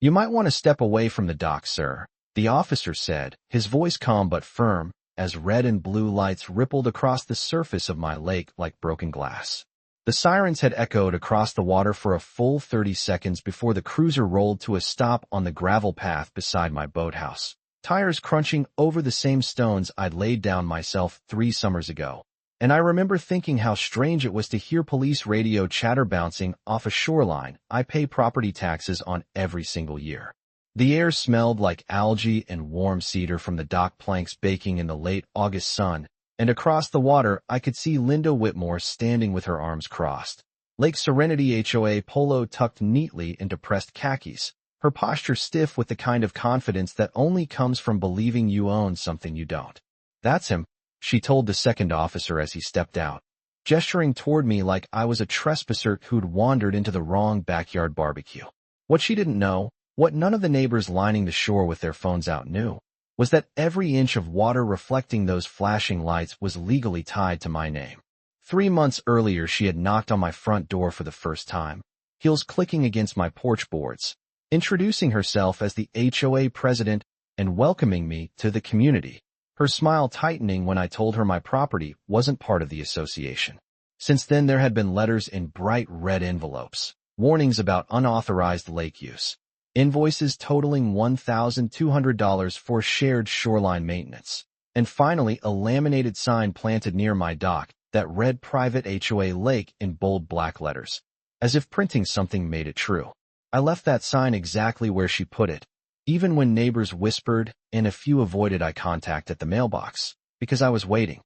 "You might want to step away from the dock, sir," the officer said, his voice calm but firm, as red and blue lights rippled across the surface of my lake like broken glass. The sirens had echoed across the water for a full 30 seconds before the cruiser rolled to a stop on the gravel path beside my boathouse, tires crunching over the same stones I'd laid down myself 3 summers ago. And I remember thinking how strange it was to hear police radio chatter bouncing off a shoreline I pay property taxes on every single year. The air smelled like algae and warm cedar from the dock planks baking in the late August sun, and across the water I could see Linda Whitmore standing with her arms crossed, Lake Serenity HOA polo tucked neatly into pressed khakis, her posture stiff with the kind of confidence that only comes from believing you own something you don't. "That's him," she told the second officer as he stepped out, gesturing toward me like I was a trespasser who'd wandered into the wrong backyard barbecue. What she didn't know, what none of the neighbors lining the shore with their phones out knew, was that every inch of water reflecting those flashing lights was legally tied to my name. 3 months earlier she had knocked on my front door for the first time, heels clicking against my porch boards, introducing herself as the HOA president and welcoming me to the community, her smile tightening when I told her my property wasn't part of the association. Since then there had been letters in bright red envelopes, warnings about unauthorized lake use, invoices totaling $1,200 for shared shoreline maintenance, and finally a laminated sign planted near my dock that read Private HOA Lake in bold black letters, as if printing something made it true. I left that sign exactly where she put it, even when neighbors whispered and a few avoided eye contact at the mailbox, because I was waiting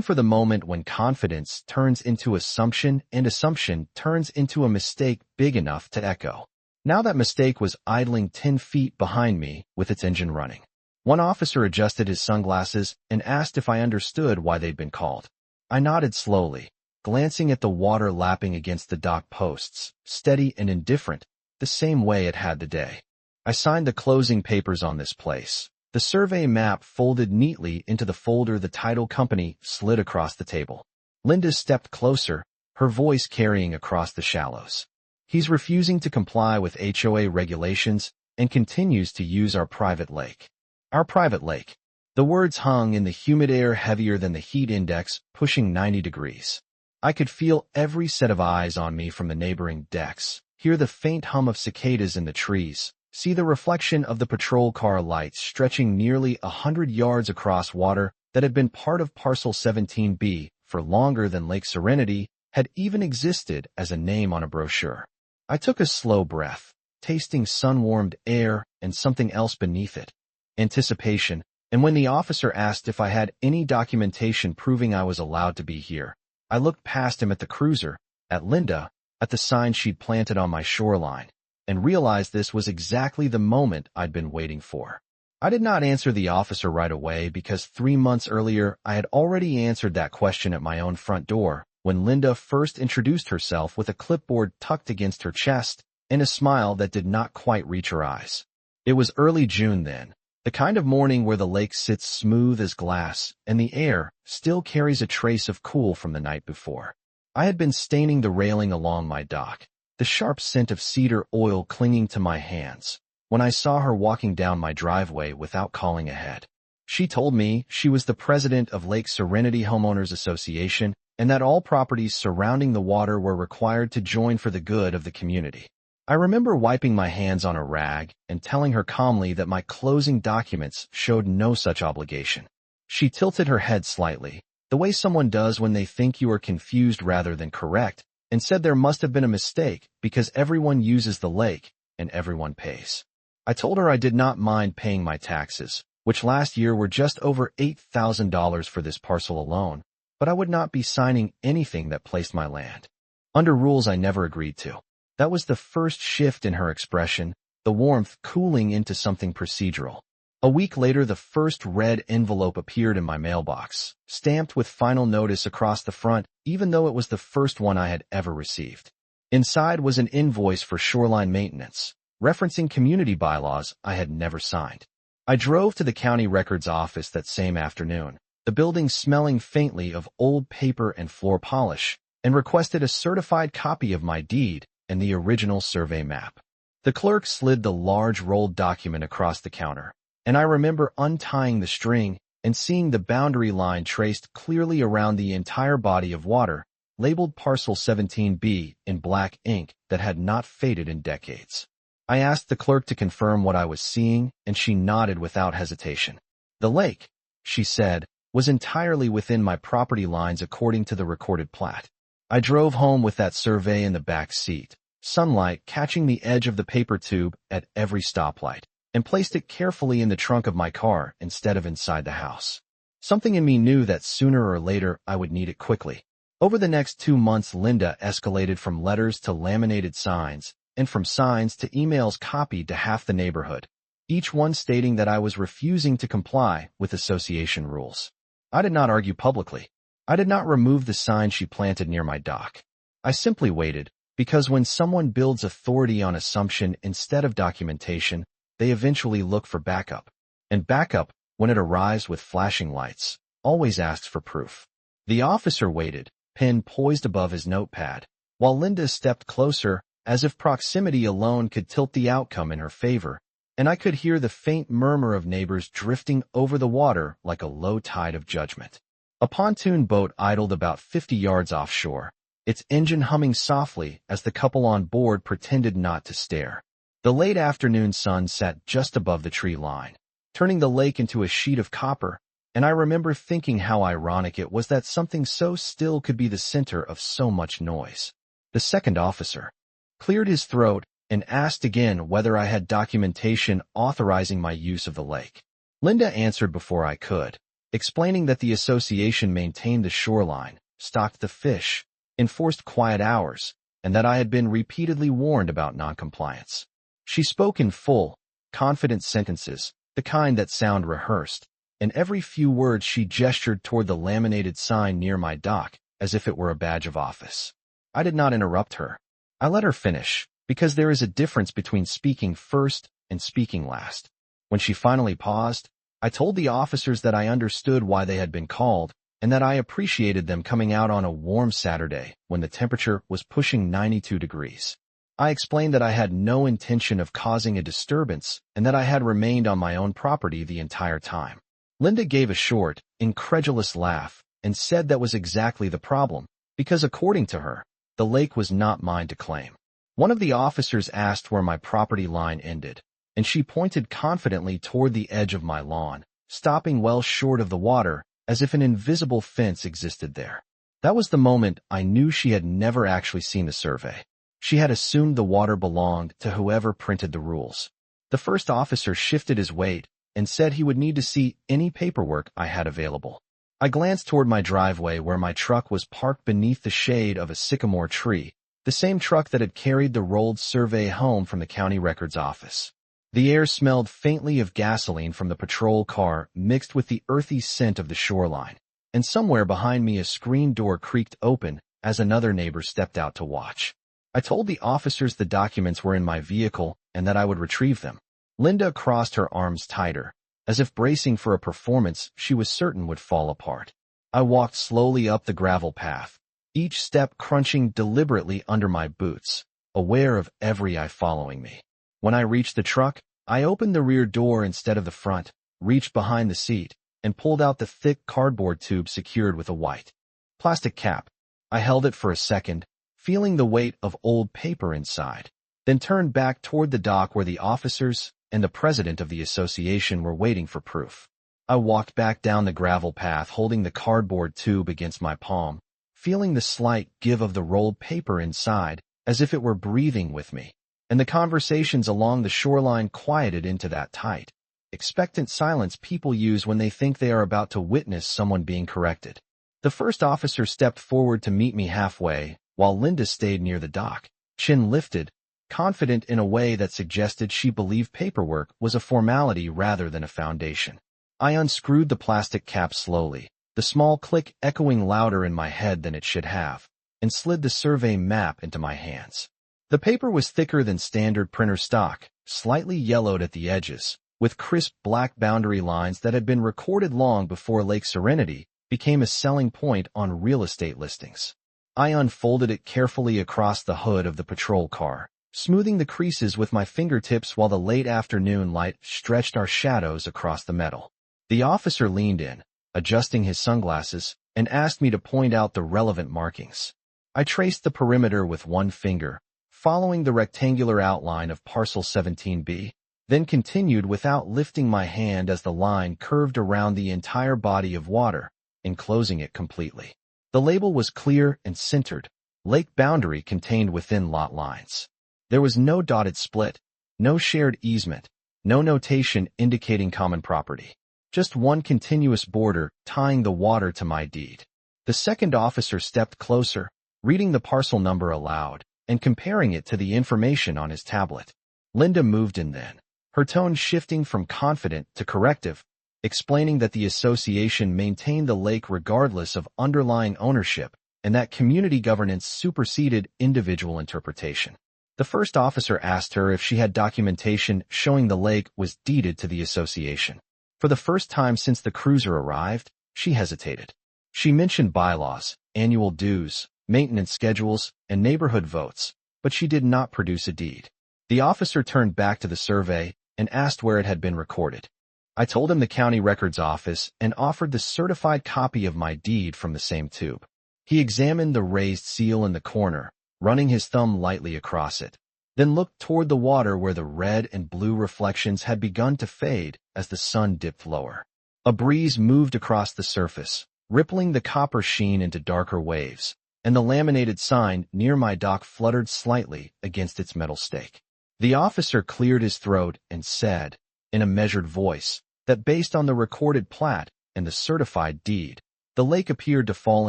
for the moment when confidence turns into assumption and assumption turns into a mistake big enough to echo. Now that mistake was idling 10 feet behind me with its engine running. One officer adjusted his sunglasses and asked if I understood why they'd been called. I nodded slowly, glancing at the water lapping against the dock posts, steady and indifferent, the same way it had the day. I signed the closing papers on this place. The survey map folded neatly into the folder the title company slid across the table. Linda stepped closer, her voice carrying across the shallows. "He's refusing to comply with HOA regulations and continues to use our private lake." Our private lake. The words hung in the humid air heavier than the heat index, pushing 90 degrees. I could feel every set of eyes on me from the neighboring decks, hear the faint hum of cicadas in the trees, see the reflection of the patrol car lights stretching nearly 100 yards across water that had been part of Parcel 17B for longer than Lake Serenity had even existed as a name on a brochure. I took a slow breath, tasting sun-warmed air and something else beneath it, anticipation, and when the officer asked if I had any documentation proving I was allowed to be here, I looked past him at the cruiser, at Linda, at the sign she'd planted on my shoreline, and realized this was exactly the moment I'd been waiting for. I did not answer the officer right away because 3 months earlier I had already answered that question at my own front door, when Linda first introduced herself with a clipboard tucked against her chest and a smile that did not quite reach her eyes. It was early June then, the kind of morning where the lake sits smooth as glass and the air still carries a trace of cool from the night before. I had been staining the railing along my dock, the sharp scent of cedar oil clinging to my hands, when I saw her walking down my driveway without calling ahead. She told me she was the president of Lake Serenity Homeowners Association and that all properties surrounding the water were required to join for the good of the community. I remember wiping my hands on a rag and telling her calmly that my closing documents showed no such obligation. She tilted her head slightly, the way someone does when they think you are confused rather than correct, and said there must have been a mistake because everyone uses the lake and everyone pays. I told her I did not mind paying my taxes, which last year were just over $8,000 for this parcel alone, but I would not be signing anything that placed my land under rules I never agreed to. That was the first shift in her expression, the warmth cooling into something procedural. A week later, the first red envelope appeared in my mailbox, stamped with final notice across the front, even though it was the first one I had ever received. Inside was an invoice for shoreline maintenance, referencing community bylaws I had never signed. I drove to the county records office that same afternoon, the building smelling faintly of old paper and floor polish, and requested a certified copy of my deed and the original survey map. The clerk slid the large rolled document across the counter, and I remember untying the string and seeing the boundary line traced clearly around the entire body of water, labeled Parcel 17B in black ink that had not faded in decades. I asked the clerk to confirm what I was seeing, and she nodded without hesitation. The lake, she said, was entirely within my property lines according to the recorded plat. I drove home with that survey in the back seat, sunlight catching the edge of the paper tube at every stoplight, and placed it carefully in the trunk of my car instead of inside the house. Something in me knew that sooner or later I would need it quickly. Over the next 2 months, Linda escalated from letters to laminated signs, and from signs to emails copied to half the neighborhood, each one stating that I was refusing to comply with association rules. I did not argue publicly. I did not remove the sign she planted near my dock. I simply waited, because when someone builds authority on assumption instead of documentation, they eventually look for backup. And backup, when it arrives with flashing lights, always asks for proof. The officer waited, pen poised above his notepad, while Linda stepped closer, as if proximity alone could tilt the outcome in her favor, and I could hear the faint murmur of neighbors drifting over the water like a low tide of judgment. A pontoon boat idled about 50 yards offshore, its engine humming softly as the couple on board pretended not to stare. The late afternoon sun sat just above the tree line, turning the lake into a sheet of copper, and I remember thinking how ironic it was that something so still could be the center of so much noise. The second officer cleared his throat and asked again whether I had documentation authorizing my use of the lake. Linda answered before I could, explaining that the association maintained the shoreline, stocked the fish, enforced quiet hours, and that I had been repeatedly warned about noncompliance. She spoke in full, confident sentences, the kind that sound rehearsed, and every few words she gestured toward the laminated sign near my dock, as if it were a badge of office. I did not interrupt her. I let her finish, because there is a difference between speaking first and speaking last. When she finally paused, I told the officers that I understood why they had been called, and that I appreciated them coming out on a warm Saturday when the temperature was pushing 92 degrees. I explained that I had no intention of causing a disturbance and that I had remained on my own property the entire time. Linda gave a short, incredulous laugh and said that was exactly the problem, because according to her, the lake was not mine to claim. One of the officers asked where my property line ended, and she pointed confidently toward the edge of my lawn, stopping well short of the water, as if an invisible fence existed there. That was the moment I knew she had never actually seen the survey. She had assumed the water belonged to whoever printed the rules. The first officer shifted his weight and said he would need to see any paperwork I had available. I glanced toward my driveway where my truck was parked beneath the shade of a sycamore tree, the same truck that had carried the rolled survey home from the county records office. The air smelled faintly of gasoline from the patrol car mixed with the earthy scent of the shoreline, and somewhere behind me a screen door creaked open as another neighbor stepped out to watch. I told the officers the documents were in my vehicle and that I would retrieve them. Linda crossed her arms tighter, as if bracing for a performance she was certain would fall apart. I walked slowly up the gravel path, each step crunching deliberately under my boots, aware of every eye following me. When I reached the truck, I opened the rear door instead of the front, reached behind the seat, and pulled out the thick cardboard tube secured with a white plastic cap. I held it for a second, feeling the weight of old paper inside, then turned back toward the dock where the officers and the president of the association were waiting for proof. I walked back down the gravel path holding the cardboard tube against my palm, feeling the slight give of the rolled paper inside, as if it were breathing with me, and the conversations along the shoreline quieted into that tight, expectant silence people use when they think they are about to witness someone being corrected. The first officer stepped forward to meet me halfway, while Linda stayed near the dock, chin lifted, confident in a way that suggested she believed paperwork was a formality rather than a foundation. I unscrewed the plastic cap slowly, the small click echoing louder in my head than it should have, and slid the survey map into my hands. The paper was thicker than standard printer stock, slightly yellowed at the edges, with crisp black boundary lines that had been recorded long before Lake Serenity became a selling point on real estate listings. I unfolded it carefully across the hood of the patrol car, smoothing the creases with my fingertips while the late afternoon light stretched our shadows across the metal. The officer leaned in, adjusting his sunglasses, and asked me to point out the relevant markings. I traced the perimeter with one finger, following the rectangular outline of parcel 17B, then continued without lifting my hand as the line curved around the entire body of water, enclosing it completely. The label was clear and centered, lake boundary contained within lot lines. There was no dotted split, no shared easement, no notation indicating common property. Just one continuous border tying the water to my deed. The second officer stepped closer, reading the parcel number aloud, and comparing it to the information on his tablet. Linda moved in then, her tone shifting from confident to corrective, explaining that the association maintained the lake regardless of underlying ownership and that community governance superseded individual interpretation. The first officer asked her if she had documentation showing the lake was deeded to the association. For the first time since the cruiser arrived, she hesitated. She mentioned bylaws, annual dues, maintenance schedules, and neighborhood votes, but she did not produce a deed. The officer turned back to the survey and asked where it had been recorded. I told him the county records office and offered the certified copy of my deed from the same tube. He examined the raised seal in the corner, running his thumb lightly across it, then looked toward the water where the red and blue reflections had begun to fade as the sun dipped lower. A breeze moved across the surface, rippling the copper sheen into darker waves, and the laminated sign near my dock fluttered slightly against its metal stake. The officer cleared his throat and said, in a measured voice, that based on the recorded plat and the certified deed, the lake appeared to fall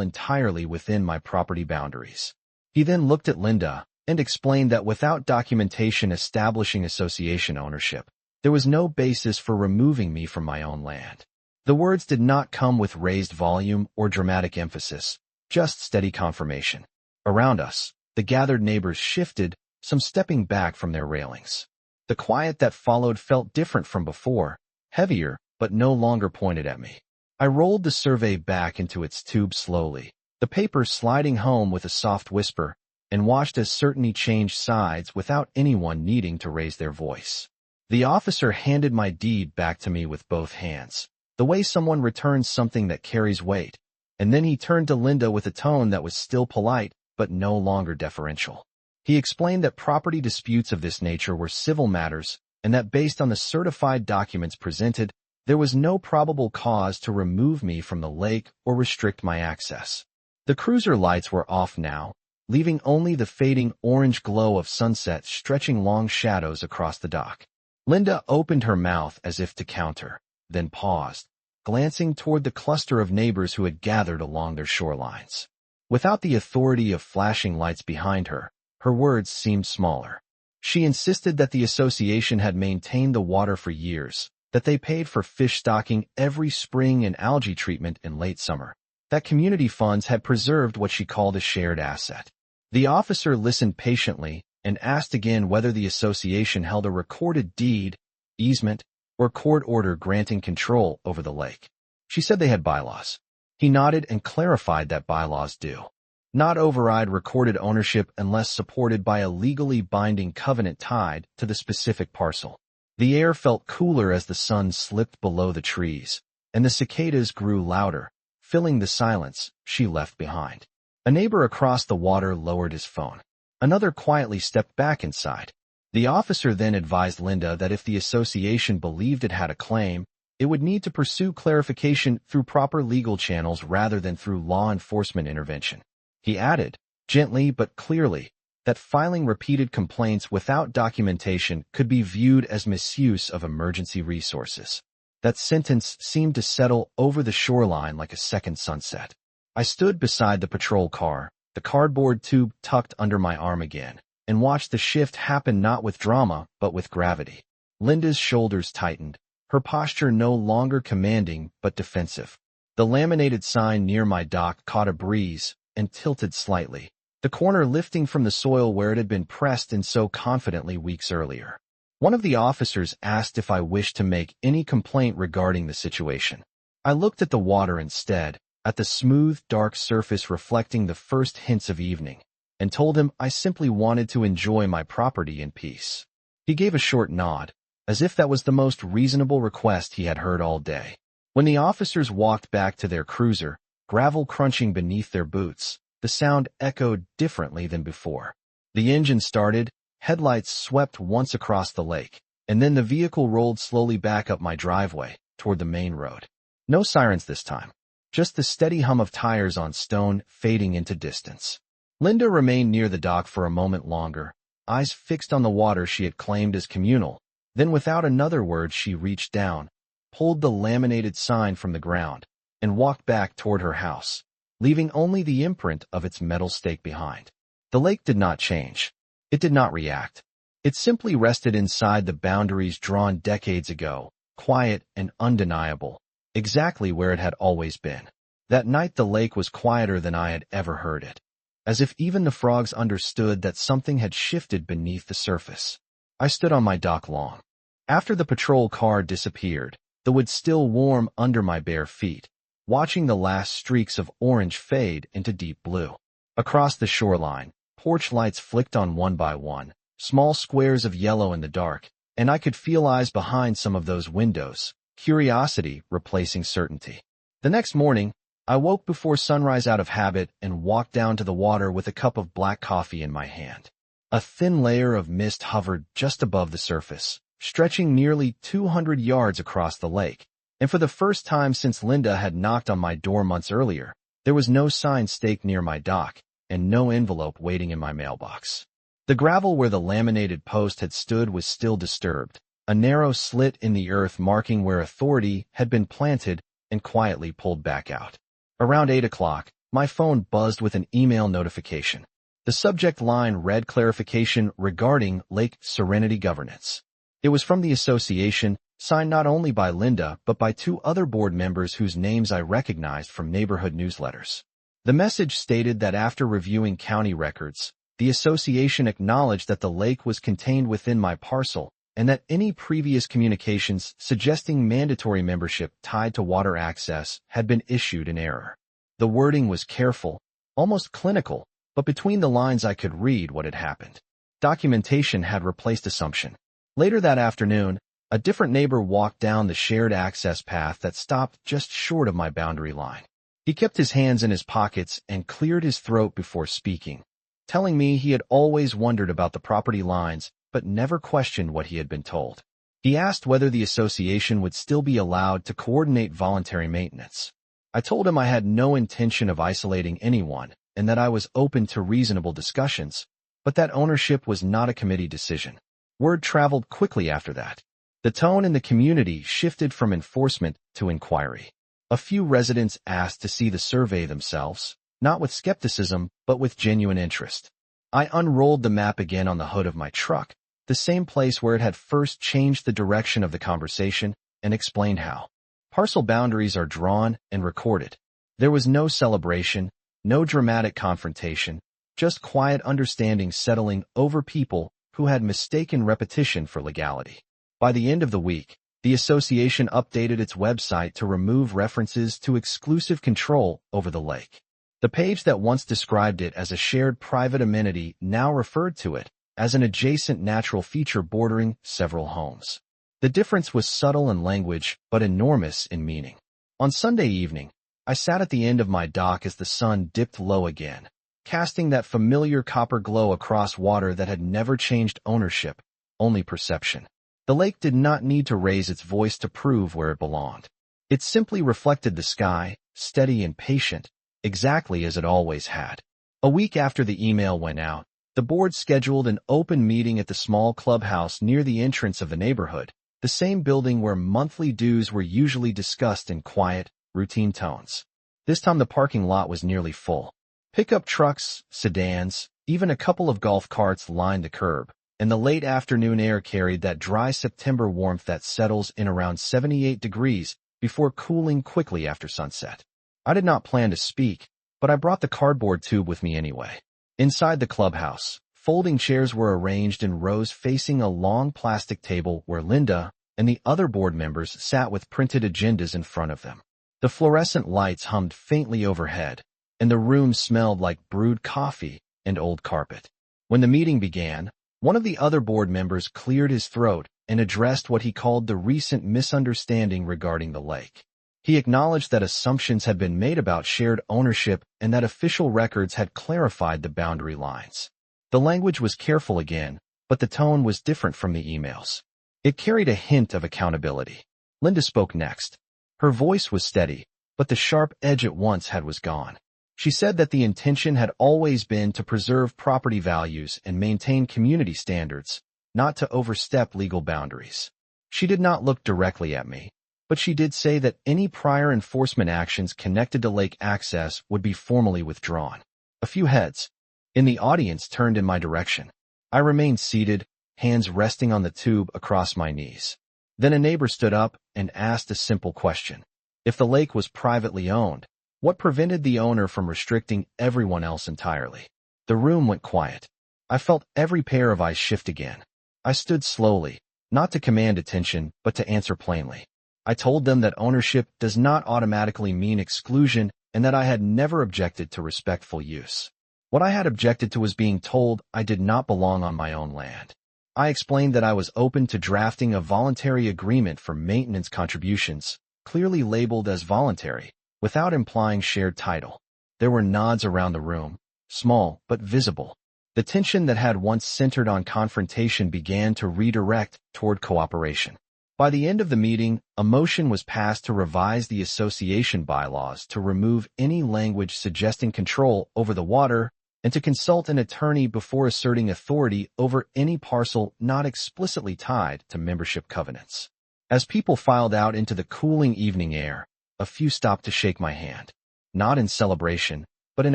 entirely within my property boundaries. He then looked at Linda and explained that without documentation establishing association ownership, there was no basis for removing me from my own land. The words did not come with raised volume or dramatic emphasis, just steady confirmation. Around us, the gathered neighbors shifted, some stepping back from their railings. The quiet that followed felt different from before, heavier, but no longer pointed at me. I rolled the survey back into its tube slowly, the paper sliding home with a soft whisper, and watched as certainty changed sides without anyone needing to raise their voice. The officer handed my deed back to me with both hands, the way someone returns something that carries weight, and then he turned to Linda with a tone that was still polite, but no longer deferential. He explained that property disputes of this nature were civil matters, and that based on the certified documents presented, there was no probable cause to remove me from the lake or restrict my access. The cruiser lights were off now, leaving only the fading orange glow of sunset stretching long shadows across the dock. Linda opened her mouth as if to counter, then paused, glancing toward the cluster of neighbors who had gathered along their shorelines. Without the authority of flashing lights behind her, her words seemed smaller. She insisted that the association had maintained the water for years, that they paid for fish stocking every spring and algae treatment in late summer, that community funds had preserved what she called a shared asset. The officer listened patiently and asked again whether the association held a recorded deed, easement, or court order granting control over the lake. She said they had bylaws. He nodded and clarified that bylaws do not override recorded ownership unless supported by a legally binding covenant tied to the specific parcel. The air felt cooler as the sun slipped below the trees, and the cicadas grew louder, filling the silence she left behind. A neighbor across the water lowered his phone. Another quietly stepped back inside. The officer then advised Linda that if the association believed it had a claim, it would need to pursue clarification through proper legal channels rather than through law enforcement intervention. He added, gently but clearly, that filing repeated complaints without documentation could be viewed as misuse of emergency resources. That sentence seemed to settle over the shoreline like a second sunset. I stood beside the patrol car, the cardboard tube tucked under my arm again, and watched the shift happen not with drama but with gravity. Linda's shoulders tightened, her posture no longer commanding but defensive. The laminated sign near my dock caught a breeze and tilted slightly, the corner lifting from the soil where it had been pressed in so confidently weeks earlier. One of the officers asked if I wished to make any complaint regarding the situation. I looked at the water instead, at the smooth, dark surface reflecting the first hints of evening, and told him I simply wanted to enjoy my property in peace. He gave a short nod, as if that was the most reasonable request he had heard all day. When the officers walked back to their cruiser, gravel crunching beneath their boots, the sound echoed differently than before. The engine started, headlights swept once across the lake, and then the vehicle rolled slowly back up my driveway, toward the main road. No sirens this time, just the steady hum of tires on stone fading into distance. Linda remained near the dock for a moment longer, eyes fixed on the water she had claimed as communal. Then without another word she reached down, pulled the laminated sign from the ground, and walked back toward her house, leaving only the imprint of its metal stake behind. The lake did not change. It did not react. It simply rested inside the boundaries drawn decades ago, quiet and undeniable, exactly where it had always been. That night the lake was quieter than I had ever heard it, as if even the frogs understood that something had shifted beneath the surface. I stood on my dock long. After the patrol car disappeared, the wood still warm under my bare feet, watching the last streaks of orange fade into deep blue. Across the shoreline, porch lights flicked on one by one, small squares of yellow in the dark, and I could feel eyes behind some of those windows, curiosity replacing certainty. The next morning, I woke before sunrise out of habit and walked down to the water with a cup of black coffee in my hand. A thin layer of mist hovered just above the surface, stretching nearly 200 yards across the lake, and for the first time since Linda had knocked on my door months earlier, there was no sign staked near my dock, and no envelope waiting in my mailbox. The gravel where the laminated post had stood was still disturbed, a narrow slit in the earth marking where authority had been planted and quietly pulled back out. Around 8 o'clock, my phone buzzed with an email notification. The subject line read clarification regarding Lake Serenity governance. It was from the association, signed not only by Linda but by 2 other board members whose names I recognized from neighborhood newsletters. The message stated that after reviewing county records, the association acknowledged that the lake was contained within my parcel and that any previous communications suggesting mandatory membership tied to water access had been issued in error. The wording was careful, almost clinical, but between the lines I could read what had happened. Documentation had replaced assumption. Later that afternoon, a different neighbor walked down the shared access path that stopped just short of my boundary line. He kept his hands in his pockets and cleared his throat before speaking, telling me he had always wondered about the property lines but never questioned what he had been told. He asked whether the association would still be allowed to coordinate voluntary maintenance. I told him I had no intention of isolating anyone and that I was open to reasonable discussions, but that ownership was not a committee decision. Word traveled quickly after that. The tone in the community shifted from enforcement to inquiry. A few residents asked to see the survey themselves, not with skepticism, but with genuine interest. I unrolled the map again on the hood of my truck, the same place where it had first changed the direction of the conversation, and explained how. Parcel boundaries are drawn and recorded. There was no celebration, no dramatic confrontation, just quiet understanding settling over people who had mistaken repetition for legality. By the end of the week, the association updated its website to remove references to exclusive control over the lake. The page that once described it as a shared private amenity now referred to it as an adjacent natural feature bordering several homes. The difference was subtle in language, but enormous in meaning. On Sunday evening, I sat at the end of my dock as the sun dipped low again, casting that familiar copper glow across water that had never changed ownership, only perception. The lake did not need to raise its voice to prove where it belonged. It simply reflected the sky, steady and patient, exactly as it always had. A week after the email went out, the board scheduled an open meeting at the small clubhouse near the entrance of the neighborhood, the same building where monthly dues were usually discussed in quiet, routine tones. This time the parking lot was nearly full. Pickup trucks, sedans, even a couple of golf carts lined the curb, and the late afternoon air carried that dry September warmth that settles in around 78 degrees before cooling quickly after sunset. I did not plan to speak, but I brought the cardboard tube with me anyway. Inside the clubhouse, folding chairs were arranged in rows facing a long plastic table where Linda and the other board members sat with printed agendas in front of them. The fluorescent lights hummed faintly overhead, and the room smelled like brewed coffee and old carpet. When the meeting began, one of the other board members cleared his throat and addressed what he called the recent misunderstanding regarding the lake. He acknowledged that assumptions had been made about shared ownership and that official records had clarified the boundary lines. The language was careful again, but the tone was different from the emails. It carried a hint of accountability. Linda spoke next. Her voice was steady, but the sharp edge it once had was gone. She said that the intention had always been to preserve property values and maintain community standards, not to overstep legal boundaries. She did not look directly at me, but she did say that any prior enforcement actions connected to lake access would be formally withdrawn. A few heads in the audience turned in my direction. I remained seated, hands resting on the tube across my knees. Then a neighbor stood up and asked a simple question. If the lake was privately owned, what prevented the owner from restricting everyone else entirely? The room went quiet. I felt every pair of eyes shift again. I stood slowly, not to command attention, but to answer plainly. I told them that ownership does not automatically mean exclusion and that I had never objected to respectful use. What I had objected to was being told I did not belong on my own land. I explained that I was open to drafting a voluntary agreement for maintenance contributions, clearly labeled as voluntary, without implying shared title. There were nods around the room, small but visible. The tension that had once centered on confrontation began to redirect toward cooperation. By the end of the meeting, a motion was passed to revise the association bylaws to remove any language suggesting control over the water and to consult an attorney before asserting authority over any parcel not explicitly tied to membership covenants. As people filed out into the cooling evening air, a few stopped to shake my hand, not in celebration, but in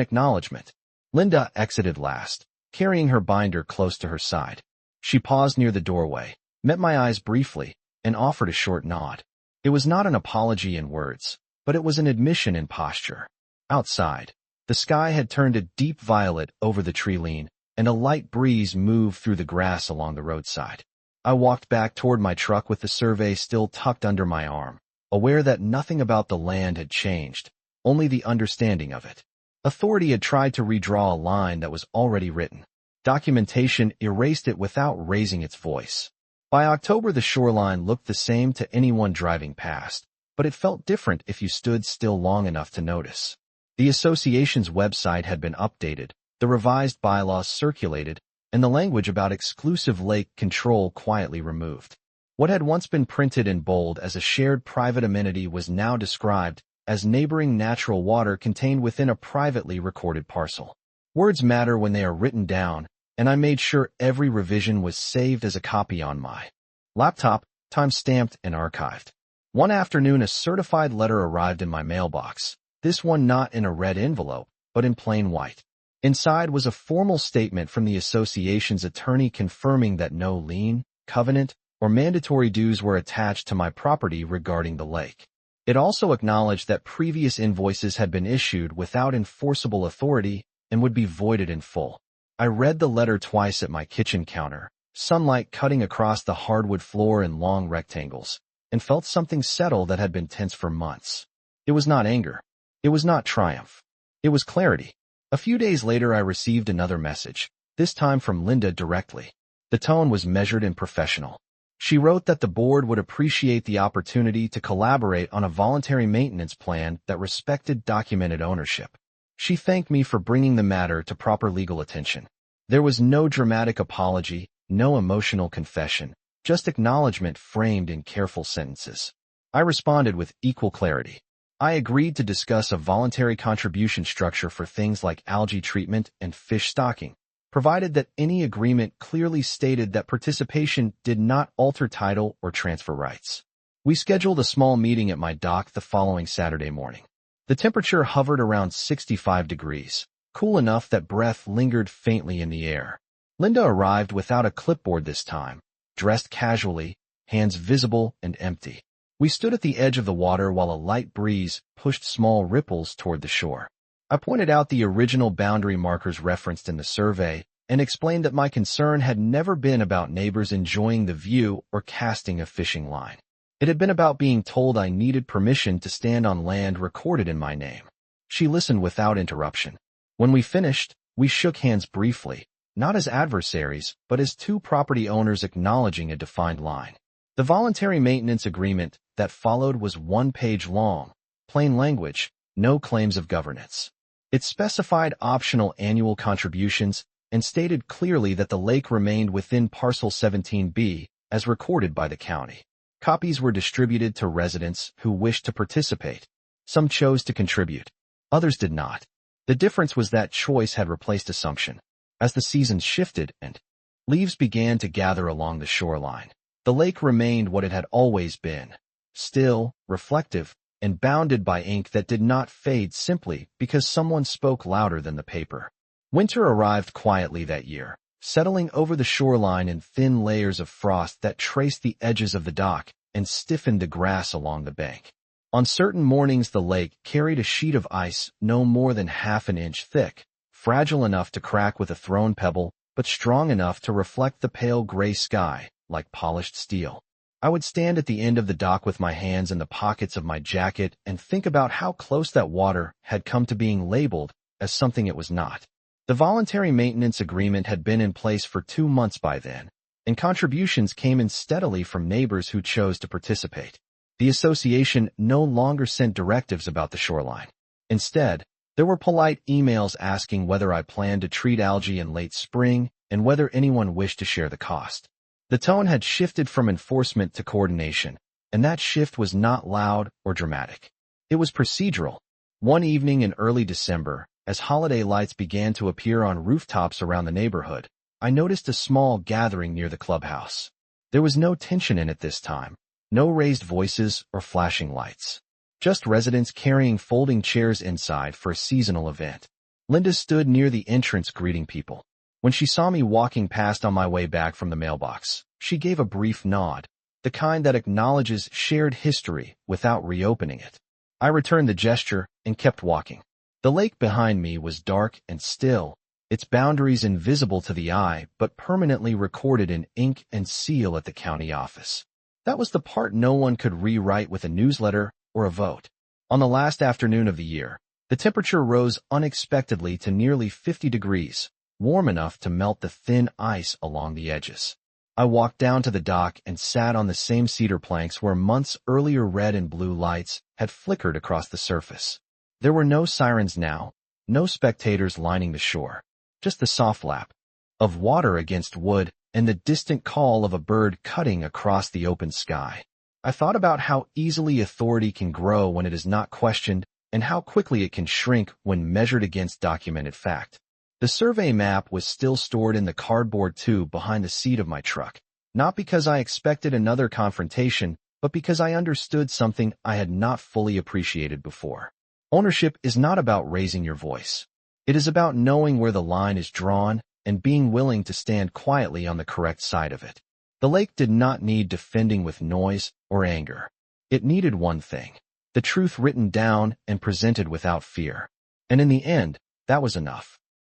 acknowledgement. Linda exited last, carrying her binder close to her side. She paused near the doorway, met my eyes briefly, and offered a short nod. It was not an apology in words, but it was an admission in posture. Outside, the sky had turned a deep violet over the tree line, and a light breeze moved through the grass along the roadside. I walked back toward my truck with the survey still tucked under my arm, aware that nothing about the land had changed, only the understanding of it. Authority had tried to redraw a line that was already written. Documentation erased it without raising its voice. By October, the shoreline looked the same to anyone driving past, but it felt different if you stood still long enough to notice. The association's website had been updated, the revised bylaws circulated, and the language about exclusive lake control quietly removed. What had once been printed in bold as a shared private amenity was now described as neighboring natural water contained within a privately recorded parcel. Words matter when they are written down, and I made sure every revision was saved as a copy on my laptop, time-stamped and archived. One afternoon, a certified letter arrived in my mailbox, this one not in a red envelope, but in plain white. Inside was a formal statement from the association's attorney confirming that no lien, covenant, or mandatory dues were attached to my property regarding the lake. It also acknowledged that previous invoices had been issued without enforceable authority and would be voided in full. I read the letter twice at my kitchen counter, sunlight cutting across the hardwood floor in long rectangles, and felt something settle that had been tense for months. It was not anger. It was not triumph. It was clarity. A few days later, I received another message, this time from Linda directly. The tone was measured and professional. She wrote that the board would appreciate the opportunity to collaborate on a voluntary maintenance plan that respected documented ownership. She thanked me for bringing the matter to proper legal attention. There was no dramatic apology, no emotional confession, just acknowledgement framed in careful sentences. I responded with equal clarity. I agreed to discuss a voluntary contribution structure for things like algae treatment and fish stocking, provided that any agreement clearly stated that participation did not alter title or transfer rights. We scheduled a small meeting at my dock the following Saturday morning. The temperature hovered around 65 degrees, cool enough that breath lingered faintly in the air. Linda arrived without a clipboard this time, dressed casually, hands visible and empty. We stood at the edge of the water while a light breeze pushed small ripples toward the shore. I pointed out the original boundary markers referenced in the survey and explained that my concern had never been about neighbors enjoying the view or casting a fishing line. It had been about being told I needed permission to stand on land recorded in my name. She listened without interruption. When we finished, We shook hands briefly, not as adversaries, but as two property owners acknowledging a defined line. The voluntary maintenance agreement that followed was 1 page long, plain language, no claims of governance. It specified optional annual contributions and stated clearly that the lake remained within Parcel 17B, as recorded by the county. Copies were distributed to residents who wished to participate. Some chose to contribute. Others did not. The difference was that choice had replaced assumption. As the seasons shifted and leaves began to gather along the shoreline, the lake remained what it had always been, still, reflective, and bounded by ink that did not fade simply because someone spoke louder than the paper. Winter arrived quietly that year, settling over the shoreline in thin layers of frost that traced the edges of the dock and stiffened the grass along the bank. On certain mornings the lake carried a sheet of ice no more than half an inch thick, fragile enough to crack with a thrown pebble, but strong enough to reflect the pale gray sky like polished steel. I would stand at the end of the dock with my hands in the pockets of my jacket and think about how close that water had come to being labeled as something it was not. The voluntary maintenance agreement had been in place for 2 months by then, and contributions came in steadily from neighbors who chose to participate. The association no longer sent directives about the shoreline. Instead, there were polite emails asking whether I planned to treat algae in late spring and whether anyone wished to share the cost. The tone had shifted from enforcement to coordination, and that shift was not loud or dramatic. It was procedural. One evening in early December, as holiday lights began to appear on rooftops around the neighborhood, I noticed a small gathering near the clubhouse. There was no tension in it this time, no raised voices or flashing lights. Just residents carrying folding chairs inside for a seasonal event. Linda stood near the entrance greeting people. When she saw me walking past on my way back from the mailbox, she gave a brief nod, the kind that acknowledges shared history without reopening it. I returned the gesture and kept walking. The lake behind me was dark and still, its boundaries invisible to the eye but permanently recorded in ink and seal at the county office. That was the part no one could rewrite with a newsletter or a vote. On the last afternoon of the year, the temperature rose unexpectedly to nearly 50 degrees, warm enough to melt the thin ice along the edges. I walked down to the dock and sat on the same cedar planks where months earlier red and blue lights had flickered across the surface. There were no sirens now, no spectators lining the shore, just the soft lap of water against wood and the distant call of a bird cutting across the open sky. I thought about how easily authority can grow when it is not questioned and how quickly it can shrink when measured against documented fact. The survey map was still stored in the cardboard tube behind the seat of my truck, not because I expected another confrontation, but because I understood something I had not fully appreciated before. Ownership is not about raising your voice. It is about knowing where the line is drawn and being willing to stand quietly on the correct side of it. The lake did not need defending with noise or anger. It needed one thing, the truth written down and presented without fear. And in the end, that was enough.